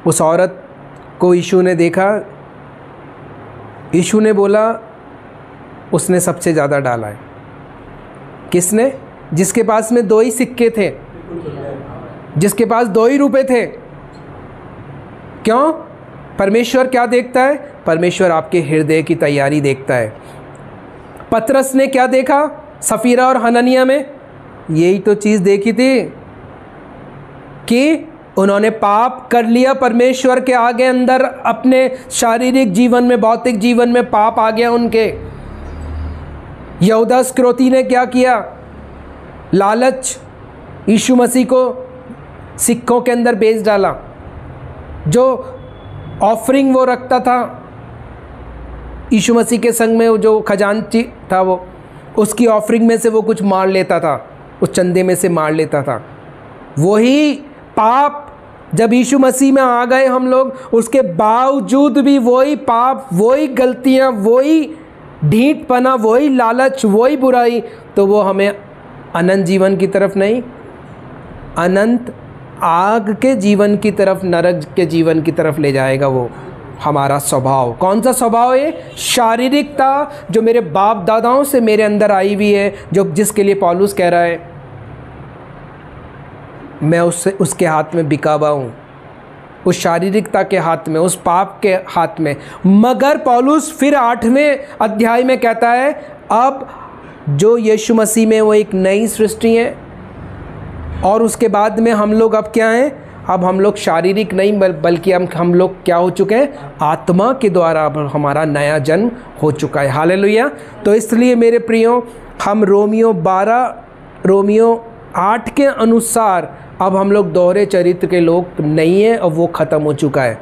उस औरत को यीशु ने देखा, यीशु ने बोला उसने सबसे ज़्यादा डाला है। किसने? जिसके पास में 2 ही सिक्के थे, जिसके पास 2 ही रुपए थे। क्यों? परमेश्वर क्या देखता है? परमेश्वर आपके हृदय की तैयारी देखता है। पतरस ने क्या देखा सफीरा और हननिया में? यही तो चीज़ देखी थी कि उन्होंने पाप कर लिया परमेश्वर के आगे, अंदर अपने शारीरिक जीवन में, भौतिक जीवन में पाप आ गया उनके। यहूदा इस्करियोती ने क्या किया? लालच यीशु मसीह को सिक्कों के अंदर बेच डाला। जो ऑफरिंग वो रखता था यीशु मसीह के संग में, जो खजांची था वो, उसकी ऑफरिंग में से वो कुछ मार लेता था, उस चंदे में से मार लेता था। वही पाप जब यीशु मसीह में आ गए हम लोग, उसके बावजूद भी वही पाप, वही गलतियां, वही ढीठपना, वही लालच, वही बुराई, तो वो हमें अनंत जीवन की तरफ नहीं, अनंत आग के जीवन की तरफ, नरक के जीवन की तरफ ले जाएगा। वो हमारा स्वभाव, कौन सा स्वभाव है? शारीरिकता, जो मेरे बाप दादाओं से मेरे अंदर आई हुई है, जो जिसके लिए पौलुस कह रहा है मैं उसके हाथ में बिका हुआ हूँ, उस शारीरिकता के हाथ में, उस पाप के हाथ में। मगर पौलुस फिर 8वें अध्याय में कहता है अब जो यीशु मसीह में, वो एक नई सृष्टि है। और उसके बाद में हम लोग अब क्या हैं? अब हम लोग शारीरिक नहीं बल्कि हम लोग क्या हो चुके हैं? आत्मा के द्वारा अब हमारा नया जन्म हो चुका है। हालेलुया। तो इसलिए मेरे प्रियो, हम रोमियो 8 के अनुसार अब हम लोग दोहरे चरित्र के लोग नहीं हैं, अब वो ख़त्म हो चुका है।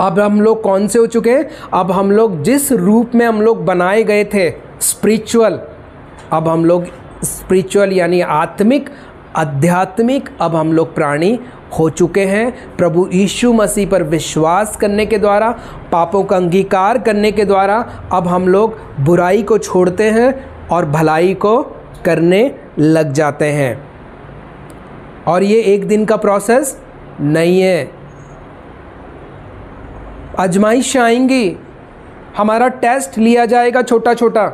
अब हम लोग कौन से हो चुके हैं? अब हम लोग जिस रूप में हम लोग बनाए गए थे स्पिरिचुअल, अब हम लोग स्पिरिचुअल यानी आत्मिक, आध्यात्मिक, अब हम लोग प्राणी हो चुके हैं। प्रभु यीशु मसीह पर विश्वास करने के द्वारा, पापों का अंगीकार करने के द्वारा अब हम लोग बुराई को छोड़ते हैं और भलाई को करने लग जाते हैं। और ये एक दिन का प्रोसेस नहीं है। आजमाइश आएंगी, हमारा टेस्ट लिया जाएगा छोटा छोटा,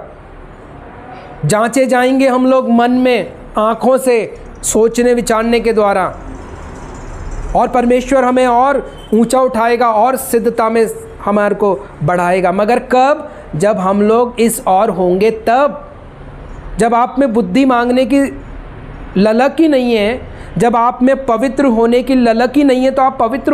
जांचे जाएंगे हम लोग मन में, आँखों से, सोचने विचारने के द्वारा, और परमेश्वर हमें और ऊंचा उठाएगा और सिद्धता में हमारे को बढ़ाएगा। मगर कब? जब हम लोग इस और होंगे तब। जब आप में बुद्धि मांगने की ललक ही नहीं है, जब आप में पवित्र होने की ललक ही नहीं है, तो आप पवित्र